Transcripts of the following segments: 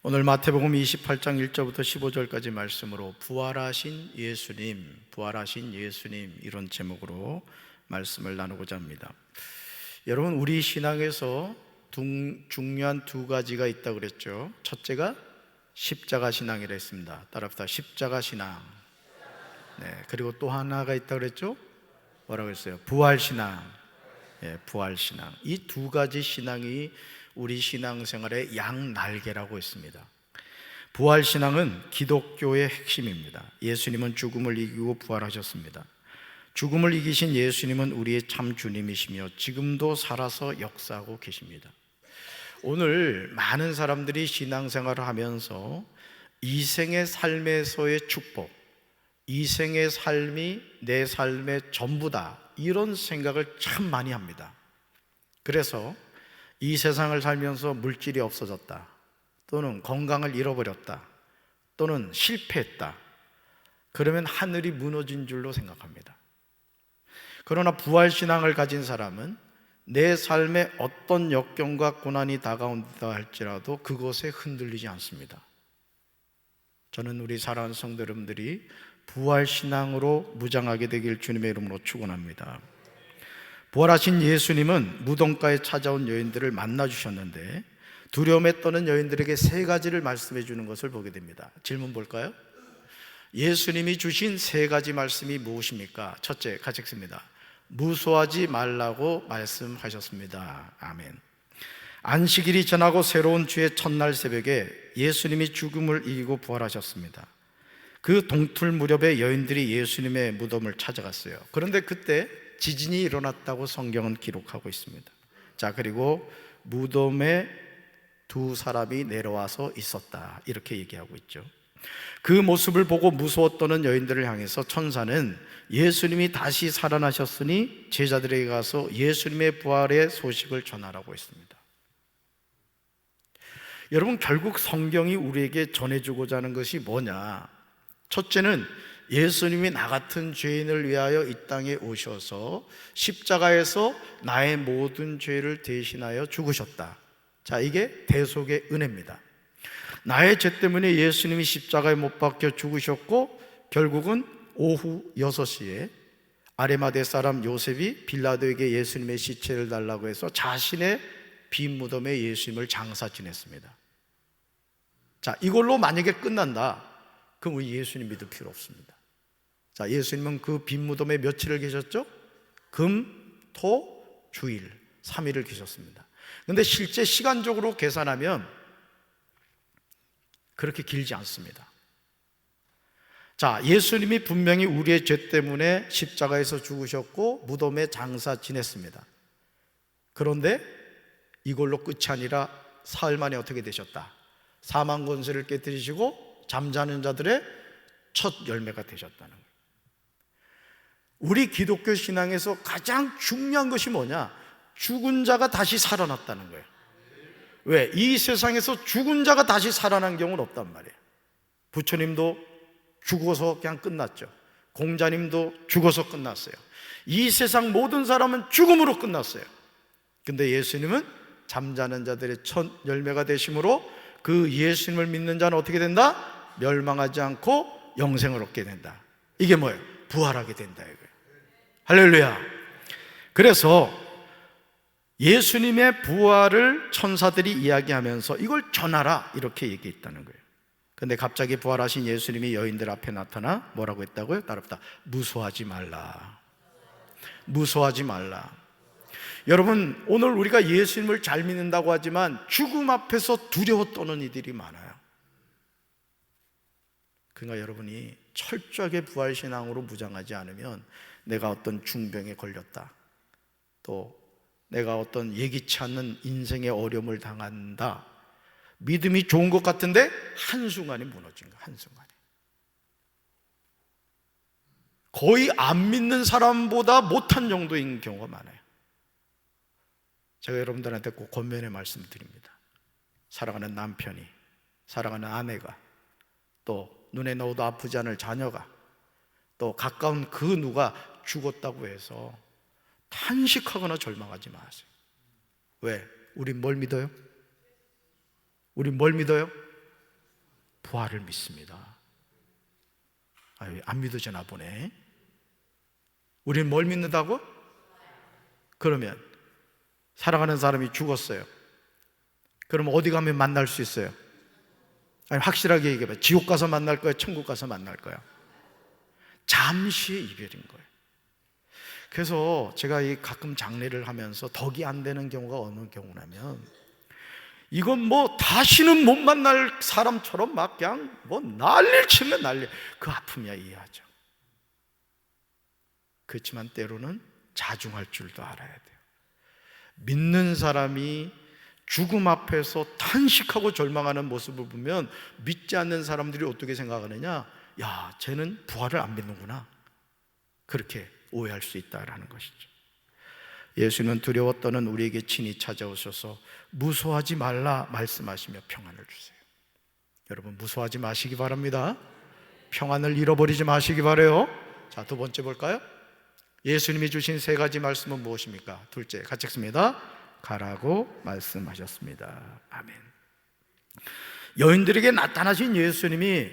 오늘 마태복음 28장 1절부터 15절까지 말씀으로 부활하신 예수님, 부활하신 예수님, 이런 제목으로 말씀을 나누고자 합니다. 여러분, 우리 신앙에서 중요한 두 가지가 있다고 그랬죠. 첫째가 십자가 신앙이라 했습니다. 따라합시다. 십자가 신앙. 네, 그리고 또 하나가 있다고 그랬죠. 뭐라고 했어요? 부활 신앙. 예, 부활 신앙. 이 두 가지 신앙이 우리 신앙생활의 양날개라고 했습니다. 부활 신앙은 기독교의 핵심입니다. 예수님은 죽음을 이기고 부활하셨습니다. 죽음을 이기신 예수님은 우리의 참 주님이시며 지금도 살아서 역사하고 계십니다. 오늘 많은 사람들이 신앙생활을 하면서 이생의 삶에서의 축복, 이생의 삶이 내 삶의 전부다, 이런 생각을 참 많이 합니다. 그래서 이 세상을 살면서 물질이 없어졌다, 또는 건강을 잃어버렸다, 또는 실패했다, 그러면 하늘이 무너진 줄로 생각합니다. 그러나 부활신앙을 가진 사람은 내 삶에 어떤 역경과 고난이 다가온다 할지라도 그것에 흔들리지 않습니다. 저는 우리 사랑하는 성도 여러분들이 부활신앙으로 무장하게 되길 주님의 이름으로 축원합니다. 부활하신 예수님은 무덤가에 찾아온 여인들을 만나주셨는데 두려움에 떠는 여인들에게 세 가지를 말씀해 주는 것을 보게 됩니다. 질문 볼까요? 예수님이 주신 세 가지 말씀이 무엇입니까? 첫째, 같이 읽습니다. 무서워하지 말라고 말씀하셨습니다. 아멘. 안식일이 지나고 새로운 주의 첫날 새벽에 예수님이 죽음을 이기고 부활하셨습니다. 그 동틀 무렵에 여인들이 예수님의 무덤을 찾아갔어요. 그런데 그때 지진이 일어났다고 성경은 기록하고 있습니다. 자, 그리고 무덤에 두 사람이 내려와서 있었다, 이렇게 얘기하고 있죠. 그 모습을 보고 무서웠던 여인들을 향해서 천사는 예수님이 다시 살아나셨으니 제자들에게 가서 예수님의 부활의 소식을 전하라고 했습니다. 여러분, 결국 성경이 우리에게 전해주고자 하는 것이 뭐냐? 첫째는 예수님이 나 같은 죄인을 위하여 이 땅에 오셔서 십자가에서 나의 모든 죄를 대신하여 죽으셨다. 자, 이게 대속의 은혜입니다. 나의 죄 때문에 예수님이 십자가에 못 박혀 죽으셨고, 결국은 오후 6시에 아레마대 사람 요셉이 빌라도에게 예수님의 시체를 달라고 해서 자신의 빈 무덤에 예수님을 장사 지냈습니다. 자, 이걸로 만약에 끝난다, 그럼 우리 예수님 믿을 필요 없습니다. 자, 예수님은 그 빈 무덤에 며칠을 계셨죠? 금, 토, 주일 3일을 계셨습니다. 그런데 실제 시간적으로 계산하면 그렇게 길지 않습니다. 자, 예수님이 분명히 우리의 죄 때문에 십자가에서 죽으셨고 무덤에 장사 지냈습니다. 그런데 이걸로 끝이 아니라 사흘 만에 어떻게 되셨다? 사망 권세를 깨뜨리시고 잠자는 자들의 첫 열매가 되셨다는 거예요. 우리 기독교 신앙에서 가장 중요한 것이 뭐냐? 죽은 자가 다시 살아났다는 거예요. 왜? 이 세상에서 죽은 자가 다시 살아난 경우는 없단 말이에요. 부처님도 죽어서 그냥 끝났죠. 공자님도 죽어서 끝났어요. 이 세상 모든 사람은 죽음으로 끝났어요. 근데 예수님은 잠자는 자들의 첫 열매가 되심으로 그 예수님을 믿는 자는 어떻게 된다? 멸망하지 않고 영생을 얻게 된다. 이게 뭐예요? 부활하게 된다, 이거예요. 할렐루야. 그래서 예수님의 부활을 천사들이 이야기하면서 이걸 전하라, 이렇게 얘기했다는 거예요. 근데 갑자기 부활하신 예수님이 여인들 앞에 나타나 뭐라고 했다고요? 따라합시다. 무서워하지 말라. 무서워하지 말라. 여러분, 오늘 우리가 예수님을 잘 믿는다고 하지만 죽음 앞에서 두려워 떠는 이들이 많아요. 그러니까 여러분이 철저하게 부활신앙으로 무장하지 않으면 내가 어떤 중병에 걸렸다, 또 내가 어떤 예기치 않는 인생의 어려움을 당한다, 믿음이 좋은 것 같은데 한순간에 무너진 거야. 한순간에 거의 안 믿는 사람보다 못한 정도인 경우가 많아요. 제가 여러분들한테 꼭 권면의 말씀을 드립니다. 사랑하는 남편이, 사랑하는 아내가, 또 눈에 넣어도 아프지 않을 자녀가, 또 가까운 그 누가 죽었다고 해서 탄식하거나 절망하지 마세요. 왜? 우린 뭘 믿어요? 우린 뭘 믿어요? 부활을 믿습니다. 안 믿어지나 보네. 우리는 뭘 믿는다고? 그러면 사랑하는 사람이 죽었어요. 그러면 어디 가면 만날 수 있어요? 아니, 확실하게 얘기해봐. 지옥 가서 만날 거야? 천국 가서 만날 거야? 잠시의 이별인 거예요. 그래서 제가 가끔 장례를 하면서 덕이 안 되는 경우가 어느 경우냐면, 이건 뭐 다시는 못 만날 사람처럼 막 그냥 뭐 난리를 치면 난리, 그 아픔이야, 이해하죠. 그렇지만 때로는 자중할 줄도 알아야 돼요. 믿는 사람이 죽음 앞에서 탄식하고 절망하는 모습을 보면 믿지 않는 사람들이 어떻게 생각하느냐? 야, 쟤는 부활을 안 믿는구나, 그렇게 오해할 수 있다라는 것이죠. 예수는 두려워 떠는 우리에게 친히 찾아오셔서 무서워하지 말라 말씀하시며 평안을 주세요. 여러분, 무서워하지 마시기 바랍니다. 평안을 잃어버리지 마시기 바라요. 자, 두 번째 볼까요? 예수님이 주신 세 가지 말씀은 무엇입니까? 둘째, 같이 읽습니다. 가라고 말씀하셨습니다. 아멘. 여인들에게 나타나신 예수님이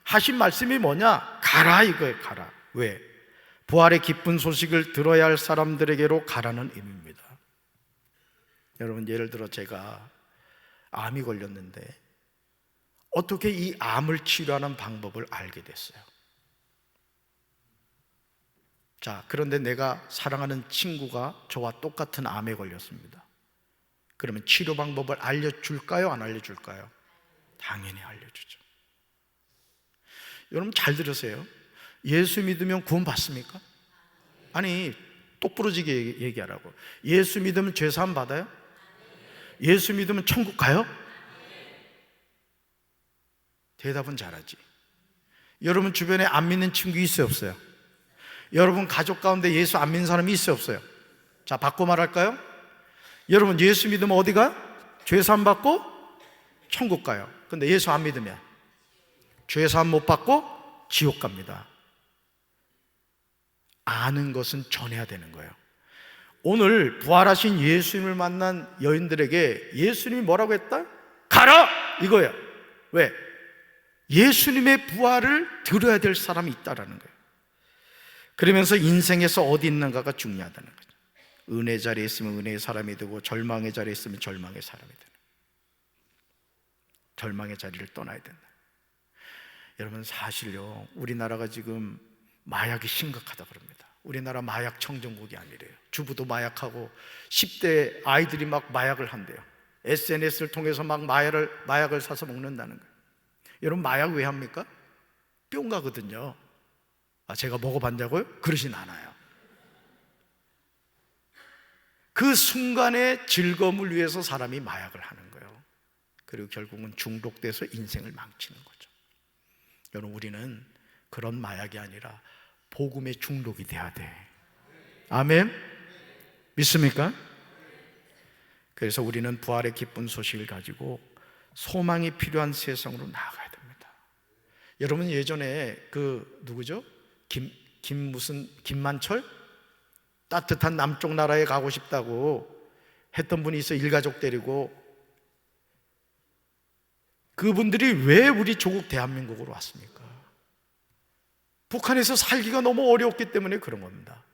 하신 말씀이 뭐냐? 가라, 이거예요. 가라. 왜? 부활의 기쁜 소식을 들어야 할 사람들에게로 가라는 의미입니다. 여러분, 예를 들어 제가 암이 걸렸는데 어떻게 이 암을 치료하는 방법을 알게 됐어요. 자, 그런데 내가 사랑하는 친구가 저와 똑같은 암에 걸렸습니다. 그러면 치료 방법을 알려줄까요? 안 알려줄까요? 당연히 알려주죠. 여러분, 잘 들으세요. 예수 믿으면 구원 받습니까? 아니, 똑부러지게 얘기하라고. 예수 믿으면 죄사함 받아요? 예수 믿으면 천국 가요? 대답은 잘하지. 여러분 주변에 안 믿는 친구 있어요, 없어요? 여러분 가족 가운데 예수 안 믿는 사람이 있어요, 없어요? 자, 바꿔 말할까요? 여러분 예수 믿으면 어디 가? 죄사함 받고 천국 가요. 근데 예수 안 믿으면 죄사함 못 받고 지옥 갑니다. 아는 것은 전해야 되는 거예요. 오늘 부활하신 예수님을 만난 여인들에게 예수님이 뭐라고 했다? 가라! 이거예요. 왜? 예수님의 부활을 들어야 될 사람이 있다라는 거예요. 그러면서 인생에서 어디 있는가가 중요하다는 거죠. 은혜 자리에 있으면 은혜의 사람이 되고 절망의 자리에 있으면 절망의 사람이 되는 거예요. 절망의 자리를 떠나야 된다. 여러분, 사실요, 우리나라가 지금 마약이 심각하다 그럽니다. 우리나라 마약 청정국이 아니래요. 주부도 마약하고 10대 아이들이 막 마약을 한대요. SNS를 통해서 막 마약을 사서 먹는다는 거예요. 여러분, 마약 왜 합니까? 뿅 가거든요. 아, 제가 먹어봤냐고요? 그러진 않아요. 그 순간의 즐거움을 위해서 사람이 마약을 하는 거예요. 그리고 결국은 중독돼서 인생을 망치는 거죠. 여러분, 우리는 그런 마약이 아니라 복음의 중독이 돼야 돼. 아멘? 믿습니까? 그래서 우리는 부활의 기쁜 소식을 가지고 소망이 필요한 세상으로 나아가야 됩니다. 여러분, 예전에 누구죠? 김만철? 따뜻한 남쪽 나라에 가고 싶다고 했던 분이 있어요. 일가족 데리고. 그분들이 왜 우리 조국 대한민국으로 왔습니까? 북한에서 살기가 너무 어려웠기 때문에 그런 겁니다.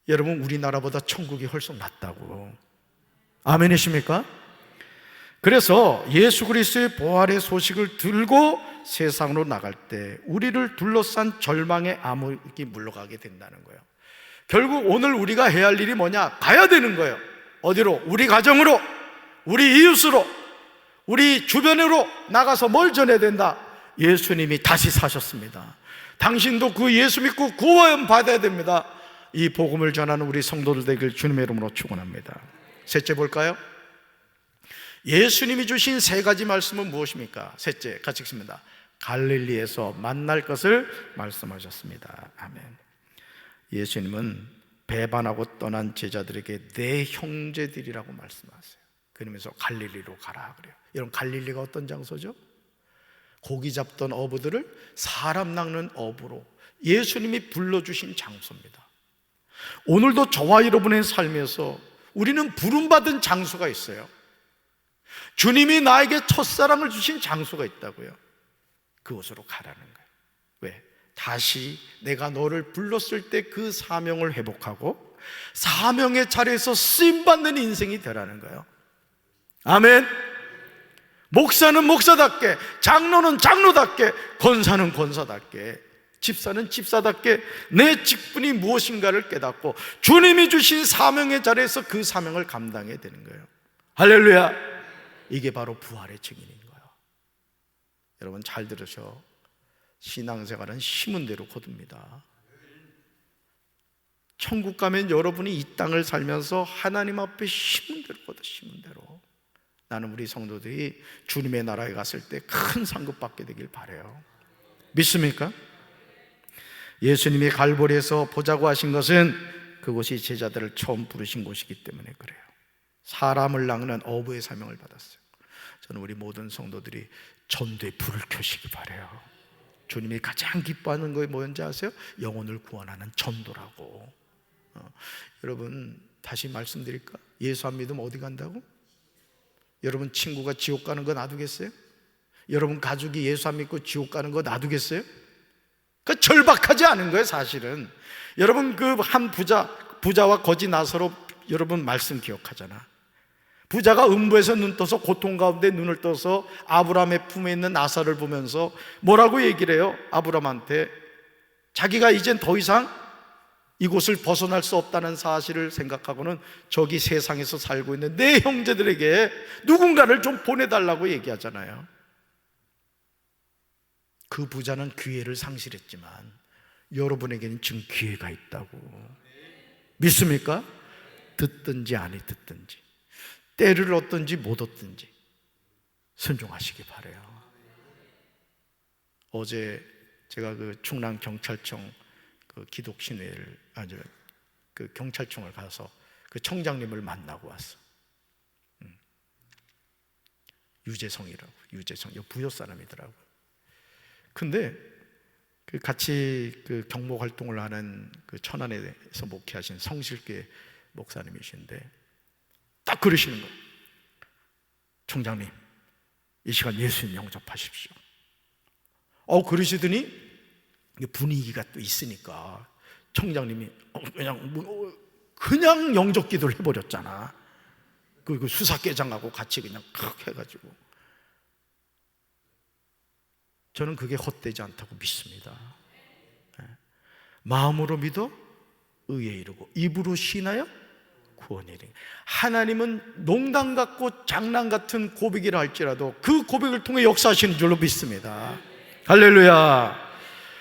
여러분, 우리나라보다 천국이 훨씬 낫다고. 아멘이십니까? 그래서 예수 그리스도의 부활의 소식을 들고 세상으로 나갈 때 우리를 둘러싼 절망의 암흑이 물러가게 된다는 거예요. 결국 오늘 우리가 해야 할 일이 뭐냐? 가야 되는 거예요. 어디로? 우리 가정으로, 우리 이웃으로, 우리 주변으로 나가서 뭘 전해야 된다? 예수님이 다시 사셨습니다. 당신도 그 예수 믿고 구원 받아야 됩니다. 이 복음을 전하는 우리 성도들 되길 주님의 이름으로 축원합니다. 셋째 볼까요? 예수님이 주신 세 가지 말씀은 무엇입니까? 셋째, 같이 읽습니다. 갈릴리에서 만날 것을 말씀하셨습니다. 아멘. 예수님은 배반하고 떠난 제자들에게 내 형제들이라고 말씀하세요. 그러면서 갈릴리로 가라 그래요. 여러분, 갈릴리가 어떤 장소죠? 고기 잡던 어부들을 사람 낚는 어부로 예수님이 불러주신 장소입니다. 오늘도 저와 여러분의 삶에서 우리는 부름받은 장소가 있어요. 주님이 나에게 첫사랑을 주신 장소가 있다고요. 그곳으로 가라는 거예요. 왜? 다시 내가 너를 불렀을 때 그 사명을 회복하고 사명의 자리에서 쓰임받는 인생이 되라는 거예요. 아멘. 목사는 목사답게, 장로는 장로답게, 권사는 권사답게, 집사는 집사답게 내 직분이 무엇인가를 깨닫고 주님이 주신 사명의 자리에서 그 사명을 감당해야 되는 거예요. 할렐루야. 이게 바로 부활의 증인인 거예요. 여러분 잘 들으셔. 신앙생활은 심은 대로 거둡니다. 천국 가면 여러분이 이 땅을 살면서 하나님 앞에 심은 대로 거둬. 심은 대로. 나는 우리 성도들이 주님의 나라에 갔을 때 큰 상급 받게 되길 바라요. 믿습니까? 예수님이 갈보리에서 보자고 하신 것은 그곳이 제자들을 처음 부르신 곳이기 때문에 그래요. 사람을 낚는 어부의 사명을 받았어요. 저는 우리 모든 성도들이 전도에 불을 켜시기 바라요. 주님이 가장 기뻐하는 것이 뭐였는지 아세요? 영혼을 구원하는 전도라고. 여러분 다시 말씀드릴까? 예수 안 믿으면 어디 간다고? 여러분 친구가 지옥 가는 거 놔두겠어요? 여러분 가족이 예수 안 믿고 지옥 가는 거 놔두겠어요? 그 절박하지 않은 거예요 사실은. 여러분 그 한 부자와 거지 나사로 여러분 말씀 기억하잖아. 부자가 음부에서 눈 떠서 고통 가운데 눈을 떠서 아브라함의 품에 있는 나사를 보면서 뭐라고 얘기를 해요? 아브라함한테 자기가 이젠 더 이상 이곳을 벗어날 수 없다는 사실을 생각하고는 저기 세상에서 살고 있는 내 형제들에게 누군가를 좀 보내달라고 얘기하잖아요. 그 부자는 기회를 상실했지만 여러분에게는 지금 기회가 있다고. 믿습니까? 듣든지 아니 듣든지, 때를 얻든지 못 얻든지 순종하시기 바라요. 어제 제가 그 충남 경찰청 그 기독신회를 그 경찰청을 가서 그 청장님을 만나고 왔어. 유재성이라고. 유재성 부여 사람이더라고. 근데 그 같이 그 경목 활동을 하는 그 천안에서 목회하신 성실계 목사님이신데 딱 그러시는 거예요. 총장님, 이 시간 예수님 영접하십시오. 그러시더니 분위기가 또 있으니까 총장님이 그냥 영접 기도를 해버렸잖아. 그 수사계장하고 같이 그냥 칵 해가지고. 저는 그게 헛되지 않다고 믿습니다. 마음으로 믿어 의에 이르고 입으로 신하여 구원에 이르는. 하나님은 농담 같고 장난 같은 고백이라 할지라도 그 고백을 통해 역사하시는 줄로 믿습니다. 할렐루야.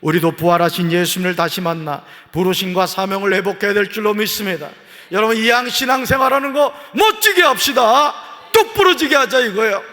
우리도 부활하신 예수님을 다시 만나 부르심과 사명을 회복해야 될 줄로 믿습니다. 여러분 이왕 신앙생활하는 거 멋지게 합시다. 똑부러지게 하자 이거예요.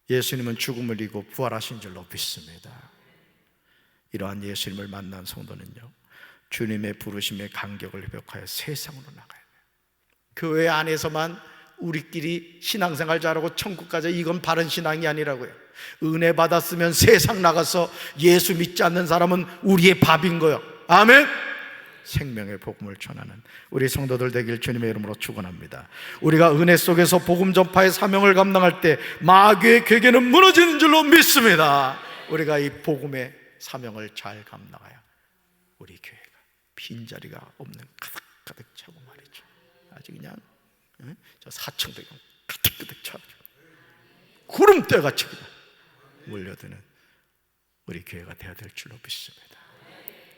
예수님은 죽음을 이기고 부활하신 줄로 믿습니다. 이러한 예수님을 만난 성도는요, 주님의 부르심의 간격을 회복하여 세상으로 나가야 돼요. 교회 안에서만 우리끼리 신앙생활 잘하고 천국 가자, 이건 바른 신앙이 아니라고요. 은혜 받았으면 세상 나가서 예수 믿지 않는 사람은 우리의 밥인 거예요. 아멘. 생명의 복음을 전하는 우리 성도들 되길 주님의 이름으로 축원합니다. 우리가 은혜 속에서 복음 전파의 사명을 감당할 때 마귀의 궤계는 무너지는 줄로 믿습니다. 우리가 이 복음의 사명을 잘 감당하여 우리 교회가 빈자리가 없는 가득가득 차고 말이죠. 아주 그냥 저 사층도 가득가득 차고 구름대같이 그냥 몰려드는 우리 교회가 되어야 될 줄로 믿습니다.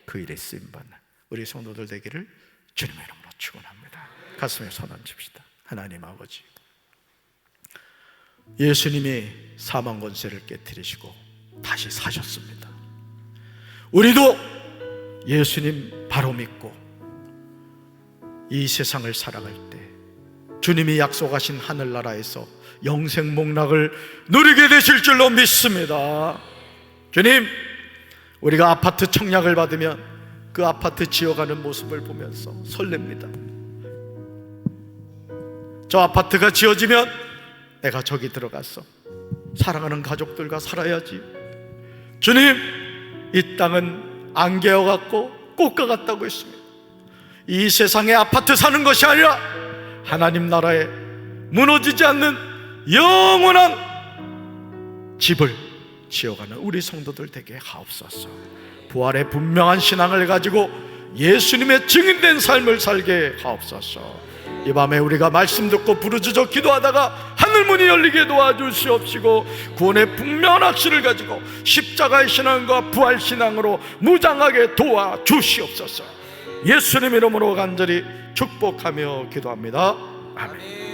그 일에 쓰임받는 우리 성도들 되기를 주님의 이름으로 축원합니다. 가슴에 손 얹읍시다. 하나님 아버지, 예수님이 사망 권세를 깨뜨리시고 다시 사셨습니다. 우리도 예수님 바로 믿고 이 세상을 살아갈 때 주님이 약속하신 하늘나라에서 영생 복락을 누리게 되실 줄로 믿습니다. 주님, 우리가 아파트 청약을 받으면 그 아파트 지어가는 모습을 보면서 설렙니다. 저 아파트가 지어지면 내가 저기 들어가서 사랑하는 가족들과 살아야지. 주님, 이 땅은 안개와 같고 꽃과 같다고 했습니다. 이 세상에 아파트 사는 것이 아니라 하나님 나라에 무너지지 않는 영원한 집을 지어가는 우리 성도들 되게 하옵소서. 부활의 분명한 신앙을 가지고 예수님의 증인된 삶을 살게 하옵소서. 이 밤에 우리가 말씀 듣고 부르짖어 기도하다가 하늘문이 열리게 도와주시옵시고, 구원의 분명한 확신을 가지고 십자가의 신앙과 부활 신앙으로 무장하게 도와주시옵소서. 예수님 이름으로 간절히 축복하며 기도합니다. 아멘.